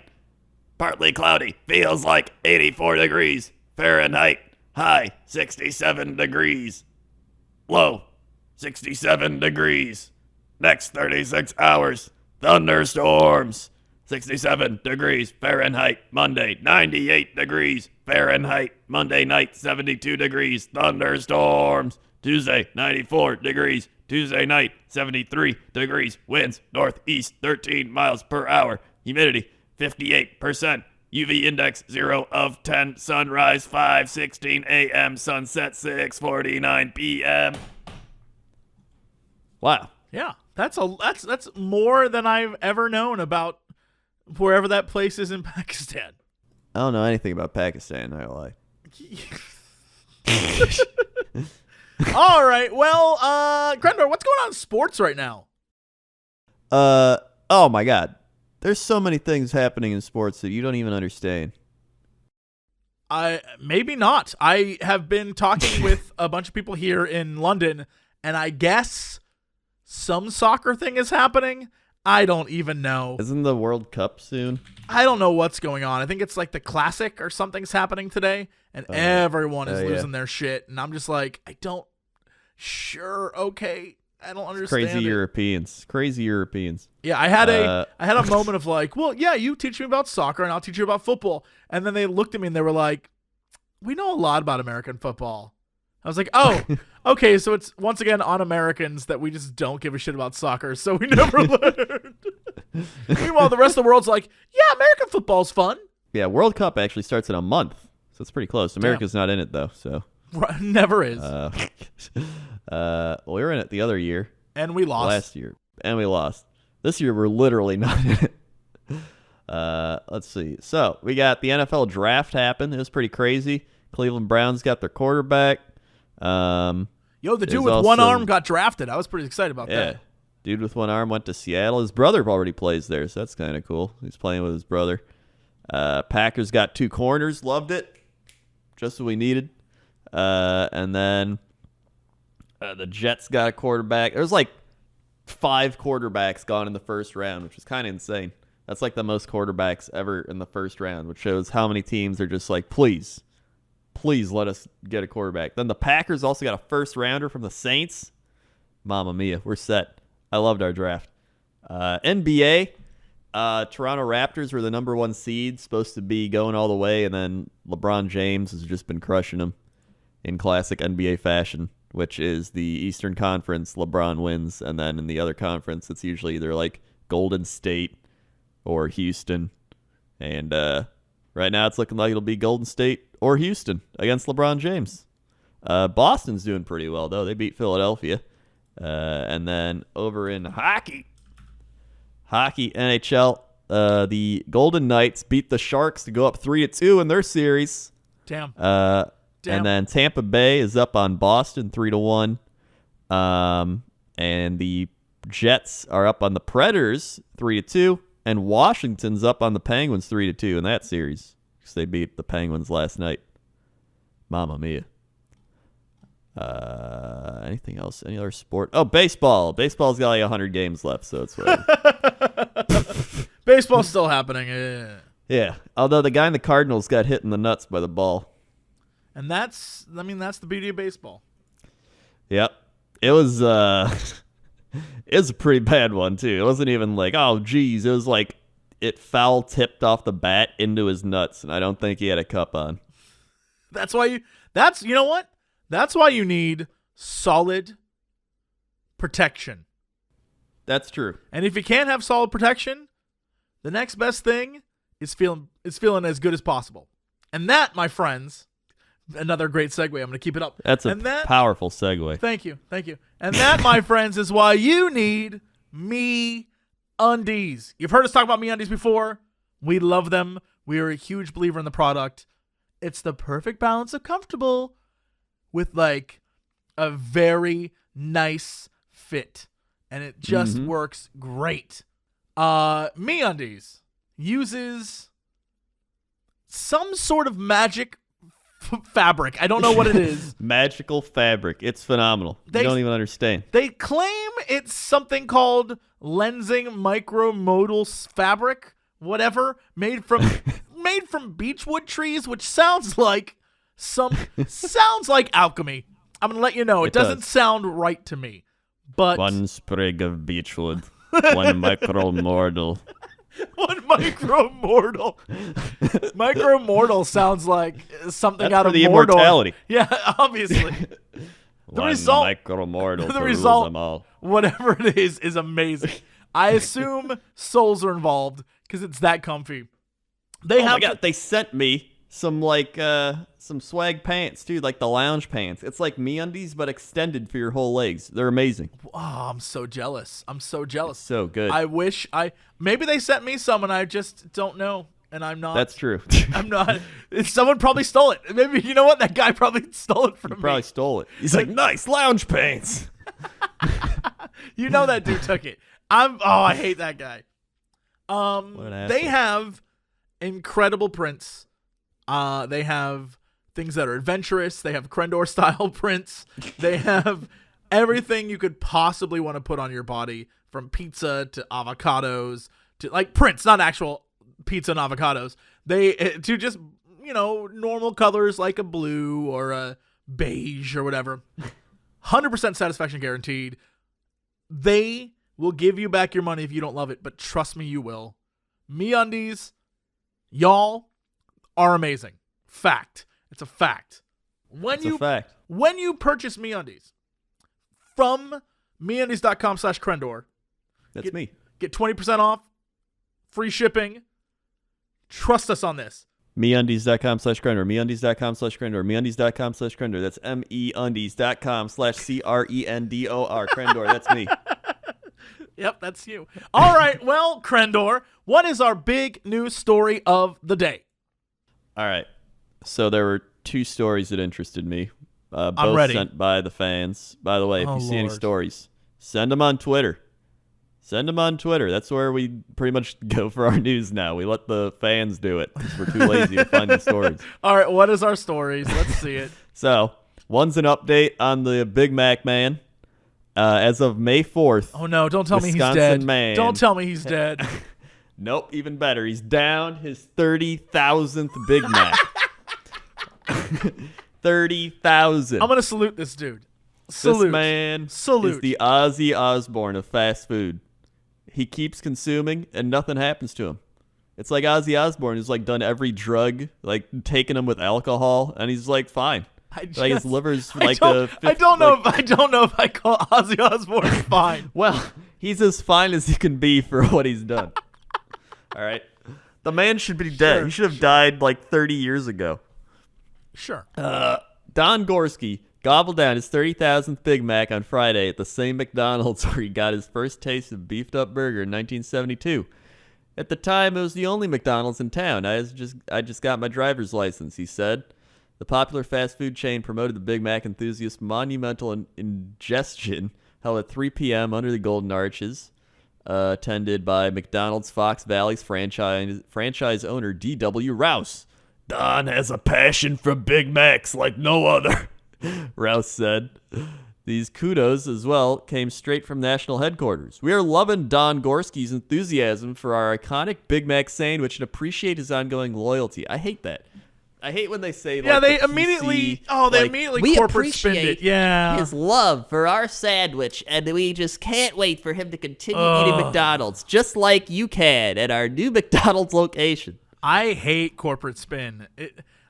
Partly cloudy. Feels like 84 degrees Fahrenheit. High 67 degrees. Low 67 degrees. Next 36 hours. Thunderstorms. 67 degrees Fahrenheit. Monday 98 degrees Fahrenheit. Monday night 72 degrees. Thunderstorms. Tuesday 94 degrees. Tuesday night 73 degrees. Winds northeast 13 miles per hour. Humidity 58%. UV index 0 of 10. Sunrise 5:16 a.m. Sunset 6:49 p.m. Wow. Yeah. That's more than I've ever known about wherever that place is in Pakistan. I don't know anything about Pakistan, I lie. All right. Well, Crendor, what's going on in sports right now? Oh my god. There's so many things happening in sports that you don't even understand. Maybe not. I have been talking with a bunch of people here in London, and I guess some soccer thing is happening. I don't even know. Isn't the World Cup soon? I don't know what's going on. I think it's like the Classic or something's happening today, and everyone is losing their shit. And I'm just like, okay. I don't understand. Crazy Europeans. Yeah, I had a moment of like, well, yeah, you teach me about soccer and I'll teach you about football. And then they looked at me and they were like, we know a lot about American football. I was like, oh, okay, so it's once again on Americans that we just don't give a shit about soccer, so we never learned. Meanwhile, the rest of the world's like, yeah, American football's fun. Yeah, World Cup actually starts in a month, so it's pretty close. America's not in it though, so never is. Well, we were in it the other year. And we lost. Last year. And we lost. This year, we're literally not in it. Let's see. So, we got the NFL draft happened. It was pretty crazy. Cleveland Browns got their quarterback. The dude with one arm got drafted. I was pretty excited about that. Dude with one arm went to Seattle. His brother already plays there, so that's kind of cool. He's playing with his brother. Packers got 2 corners. Loved it. Just what we needed. And then the Jets got a quarterback. There was like 5 quarterbacks gone in the first round, which is kind of insane. That's like the most quarterbacks ever in the first round, which shows how many teams are just like, please let us get a quarterback. Then the Packers also got a first rounder from the Saints. Mamma mia, we're set. I loved our draft. NBA, Toronto Raptors were the number 1 seed, supposed to be going all the way, and then LeBron James has just been crushing them in classic NBA fashion, which is the Eastern Conference, LeBron wins, and then in the other conference, it's usually either like Golden State or Houston. And right now, it's looking like it'll be Golden State or Houston against LeBron James. Boston's doing pretty well, though. They beat Philadelphia. And then over in hockey, NHL, the Golden Knights beat the Sharks to go up 3-2 in their series. Damn. And then Tampa Bay is up on Boston 3-1. And the Jets are up on the Predators 3-2. And Washington's up on the Penguins 3-2 in that series because they beat the Penguins last night. Mamma mia. Anything else? Any other sport? Oh, baseball. Baseball's got like 100 games left, so it's whatever. Baseball's still happening. Yeah. Although the guy in the Cardinals got hit in the nuts by the ball. And that's the beauty of baseball. Yep. It was it was a pretty bad one too. It wasn't even like, oh geez, it was like it foul tipped off the bat into his nuts, and I don't think he had a cup on. You know what? That's why you need solid protection. That's true. And if you can't have solid protection, the next best thing is feeling as good as possible. And that, my friends, another great segue. I'm going to keep it up. That's a powerful segue. Thank you. And that, my friends, is why you need Me Undies. You've heard us talk about Me Undies before. We love them. We are a huge believer in the product. It's the perfect balance of comfortable with like a very nice fit. And it just works great. Me Undies uses some sort of magic fabric. I don't know what it is. Magical fabric. It's phenomenal. You don't even understand. They claim it's something called lensing micromodal fabric, whatever, made from beechwood trees, which sounds like alchemy. I'm gonna let you know it doesn't sound right to me. But one sprig of beechwood, one micromortal. One micromortal. Micromortal sounds like something That's out for of the Mordor. Immortality. Yeah, obviously. One result- micromortal the to result- rule them all. Whatever it is amazing. I assume souls are involved because it's that comfy. My God, they sent me some swag pants too, like the lounge pants. It's like MeUndies but extended for your whole legs. They're amazing. Oh, I'm so jealous. It's so good. I wish maybe they sent me some and I just don't know. And I'm not. That's true. I'm not. Someone probably stole it. Maybe, you know what? That guy probably stole it from me. Probably stole it. He's like, nice lounge pants. You know that dude took it. I hate that guy. What an They asshole. have incredible prints. They have things that are adventurous. They have Crendor style prints. They have everything you could possibly want to put on your body, from pizza to avocados to like prints, not actual pizza and avocados. To just, normal colors like a blue or a beige or whatever. 100% satisfaction guaranteed. They will give you back your money if you don't love it, but trust me, you will. MeUndies, y'all, are amazing. Fact. It's a fact. It's a fact. When you purchase MeUndies from MeUndies.com/Crendor, That's me. get 20% off, free shipping. Trust us on this. MeUndies.com/Crendor. MeUndies.com/Crendor. MeUndies.com/Crendor. That's MEUndies.com/CRENDOR. Crendor. That's me. Yep, that's you. All right, well, Crendor, what is our big news story of the day? All right. So there were two stories that interested me. Both I'm ready. sent by the fans. By the way, if Oh, you see any Lord. stories, send them on Twitter. That's where we pretty much go for our news now. We let the fans do it because we're too lazy to find the stories. All right, what is our stories? Let's see it. So, one's an update on the Big Mac man. As of May 4th. Oh, no, don't tell me he's Wisconsin dead. man. Don't tell me he's dead. Nope, even better. He's down his 30,000th Big Mac. 30,000. I'm going to salute this dude. Salute. This man Salute. is the Ozzy Osbourne of fast food. He keeps consuming and nothing happens to him. It's like Ozzy Osbourne has like done every drug, like taking him with alcohol, and he's like fine. Like his liver's like I don't know if I call Ozzy Osbourne fine. Well, he's as fine as he can be for what he's done. All right. The man should be dead. Sure, He should have died like 30 years ago. Sure. Don Gorski gobbled down his 30,000th Big Mac on Friday at the same McDonald's where he got his first taste of beefed up burger in 1972. At the time, it was the only McDonald's in town. I just got my driver's license, he said. The popular fast food chain promoted the Big Mac enthusiast monumental ingestion held at 3 p.m. under the Golden Arches, attended by McDonald's Fox Valley's franchise owner D.W. Rouse. Don has a passion for Big Macs like no other. Rouse said. These kudos as well came straight from national headquarters. We are loving Don Gorski's enthusiasm for our iconic Big Mac sandwich and appreciate his ongoing loyalty. I hate that. I hate when they say like They the immediately PC, We corporate spin it. appreciate Yeah. his love for our sandwich, and we just can't wait for him to continue eating McDonald's, just like you can at our new McDonald's location. I hate corporate spin.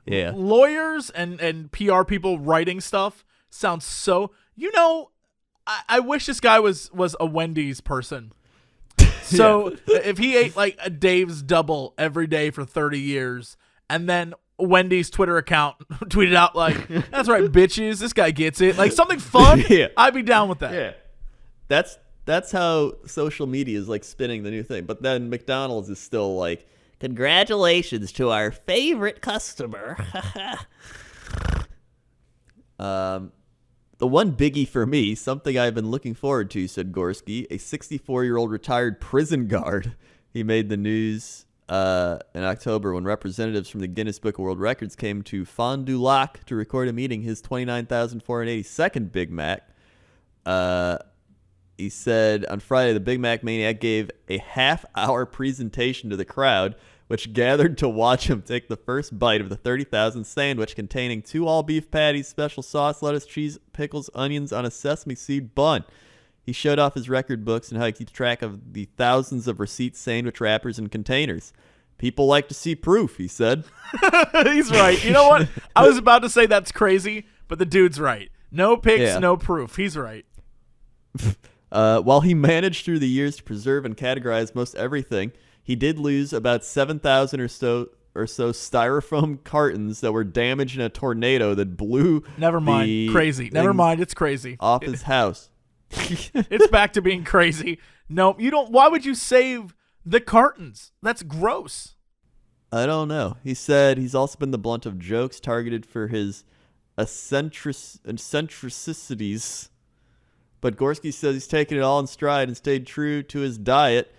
Yeah. Lawyers and PR people writing stuff sounds so. I wish this guy was a Wendy's person. So if he ate like a Dave's double every day for 30 years, and then Wendy's Twitter account tweeted out like, "That's right, bitches. This guy gets it." Like something fun. Yeah. I'd be down with that. Yeah. That's how social media is like spinning the new thing. But then McDonald's is still like, Congratulations to our favorite customer. the one biggie for me, something I've been looking forward to, said Gorski, a 64-year-old retired prison guard. He made the news in October when representatives from the Guinness Book of World Records came to Fond du Lac to record a meeting, his 29,482nd Big Mac. He said on Friday, the Big Mac Maniac gave a half-hour presentation to the crowd, which gathered to watch him take the first bite of the 30,000 sandwich containing 2 all-beef patties, special sauce, lettuce, cheese, pickles, onions on a sesame seed bun. He showed off his record books and how he keeps track of the thousands of receipts, sandwich wrappers, and containers. People like to see proof, he said. He's right. You know what? I was about to say that's crazy, but the dude's right. No pics, Yeah. no proof. He's right. While he managed through the years to preserve and categorize most everything, he did lose about 7,000 or so styrofoam cartons that were damaged in a tornado that blew. Never mind. Crazy. Never things mind. It's crazy. Off his house. It's back to being crazy. No, you don't. Why would you save the cartons? That's gross. I don't know. He said he's also been the blunt of jokes targeted for his eccentricities. But Gorski says he's taken it all in stride and stayed true to his diet,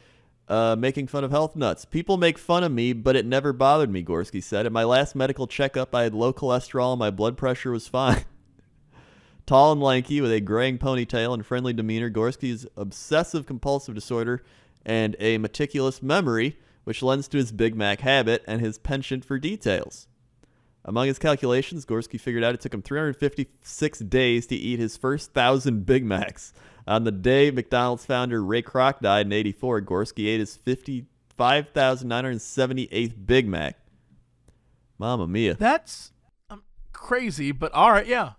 making fun of health nuts. People make fun of me, but it never bothered me, Gorski said. At my last medical checkup, I had low cholesterol and my blood pressure was fine. Tall and lanky with a graying ponytail and friendly demeanor, Gorski's obsessive-compulsive disorder and a meticulous memory, which lends to his Big Mac habit and his penchant for details. Among his calculations, Gorski figured out it took him 356 days to eat his first 1,000 Big Macs. On the day McDonald's founder Ray Kroc died in 1984, Gorski ate his 55,978th Big Mac. Mamma mia. That's crazy, but all right. Yeah.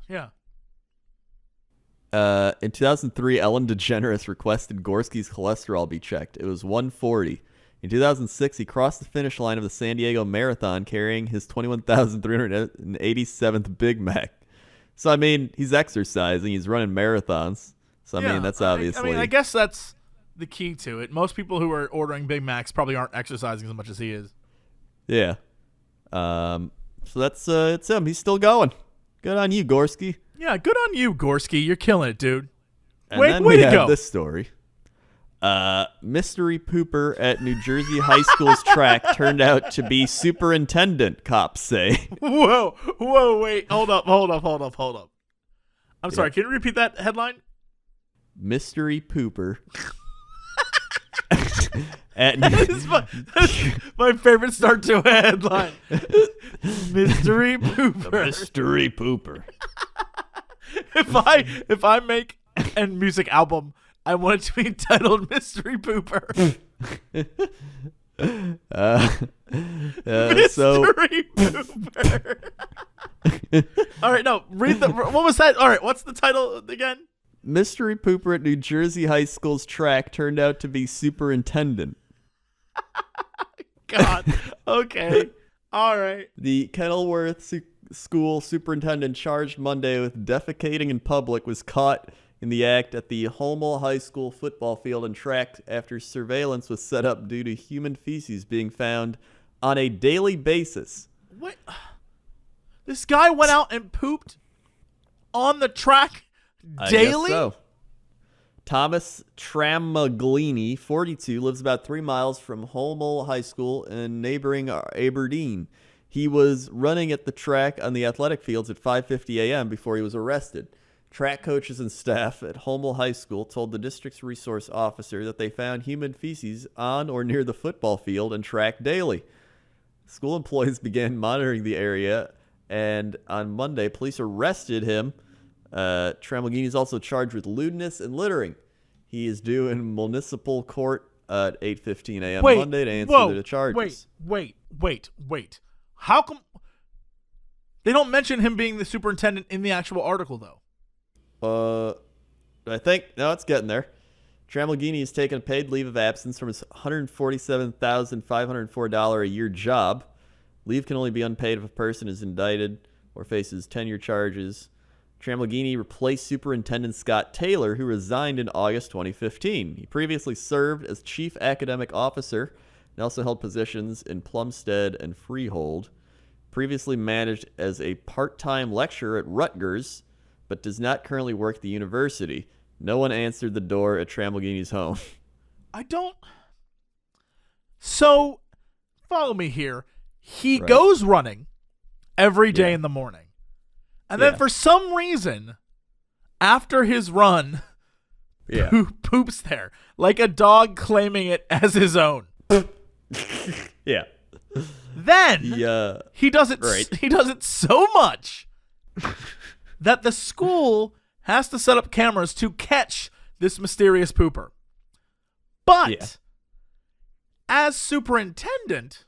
In 2003, Ellen DeGeneres requested Gorski's cholesterol be checked. It was 140. In 2006, he crossed the finish line of the San Diego Marathon carrying his 21,387th Big Mac. So, I mean, he's exercising. He's running marathons. So, I mean, that's obviously... I guess that's the key to it. Most people who are ordering Big Macs probably aren't exercising as much as he is. Yeah. So, that's it's him. He's still going. Good on you, Gorski. Yeah, good on you, Gorski. You're killing it, dude. And Way then to we have go. this story. Mystery pooper at New Jersey high school's track turned out to be superintendent, cops say. Whoa, wait. Hold up. I'm sorry. Can you repeat that headline? Mystery pooper. at That's my favorite start to a headline. Mystery pooper. Mystery pooper. If I make a music album, I want it to be entitled Mystery Pooper. Mystery Pooper. All right, no, read the. What was that? All right, what's the title again? Mystery pooper at New Jersey high school's track turned out to be superintendent. God. Okay. All right. The Kenilworth school superintendent charged Monday with defecating in public was caught in the act at the Holmel High School football field and tracked after surveillance was set up due to human feces being found on a daily basis. What? This guy went out and pooped on the track daily? I guess so. Thomas Tramaglini, 42, lives about 3 miles from Holmel High School in neighboring Aberdeen. He was running at the track on the athletic fields at 5:50 a.m. before he was arrested. Track coaches and staff at Holmel High School told the district's resource officer that they found human feces on or near the football field and track daily. School employees began monitoring the area, and on Monday, police arrested him. Tramaglini is also charged with lewdness and littering. He is due in municipal court at 8:15 a.m. Monday to answer the charges. Wait. How come They don't mention him being the superintendent in the actual article, though. I think no, it's getting there. Tramelghini has taken a paid leave of absence from his $147,504 a year job. Leave can only be unpaid if a person is indicted or faces tenure charges. Tramelghini replaced Superintendent Scott Taylor, who resigned in August 2015. He previously served as Chief Academic Officer and also held positions in Plumstead and Freehold. Previously managed as a part-time lecturer at Rutgers, but does not currently work at the university. No one answered the door at Tramelghini's home. So, follow me here. He Right. goes running every day Yeah. in the morning. And then Yeah. for some reason, after his run, Yeah. poops there. Like a dog claiming it as his own. Yeah. Then he does it. Right. He does it so much that the school has to set up cameras to catch this mysterious pooper. But as superintendent,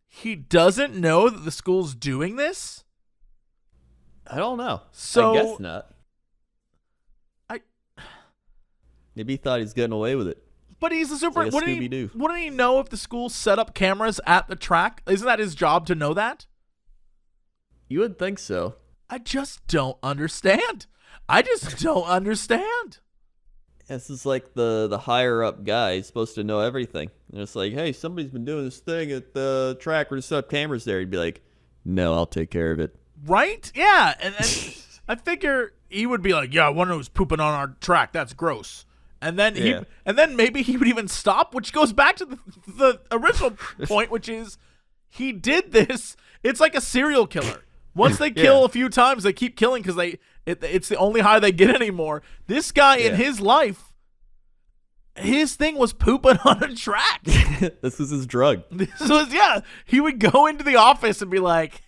he doesn't know that the school's doing this. I don't know. So- I guess not. Maybe he thought he was getting away with it. But he's the super. like a Scooby-Doo. Wouldn't he know if the school set up cameras at the track? Isn't that his job to know that? You would think so. I just don't understand. I just don't understand. This is like the higher up guy. He's supposed to know everything. And it's like, hey, somebody's been doing this thing at the track. We're going to set up cameras there. He'd be like, no, I'll take care of it. Right? Yeah. And I figure he would be like, yeah, I wonder who's pooping on our track. That's gross. And then then maybe he would even stop, which goes back to the original point, which is he did this. It's like a serial killer. Once they kill a few times, they keep killing because it's the only high they get anymore. This guy in his life, his thing was pooping on a track. This was his drug. This was, he would go into the office and be like,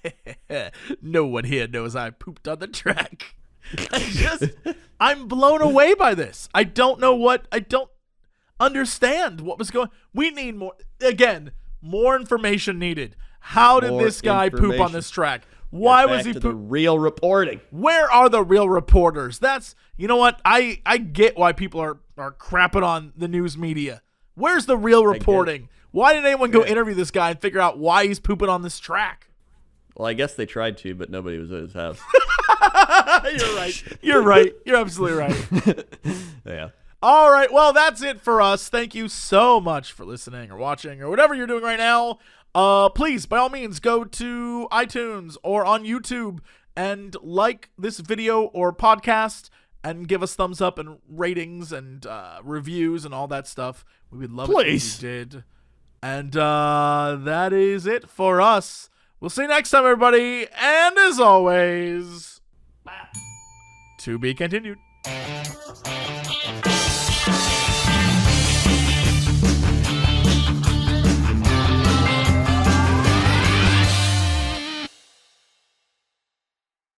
no one here knows I pooped on the track. I'm blown away by this. I don't understand what was going. We need more information needed. How did More this guy poop on information. this track? Why Back was he to the poop? real reporting? Where are the real reporters? You know what? I get why people are crapping on the news media. Where's the real reporting? Why didn't anyone go interview this guy and figure out why he's pooping on this track? Well, I guess they tried to, but nobody was at his house. You're right. You're right. You're absolutely right. Yeah. All right. Well, that's it for us. Thank you so much for listening or watching or whatever you're doing right now. Please, by all means, go to iTunes or on YouTube and like this video or podcast and give us thumbs up and ratings and reviews and all that stuff. We would love it if you did. And that is it for us. We'll see you next time, everybody. And as always, to be continued.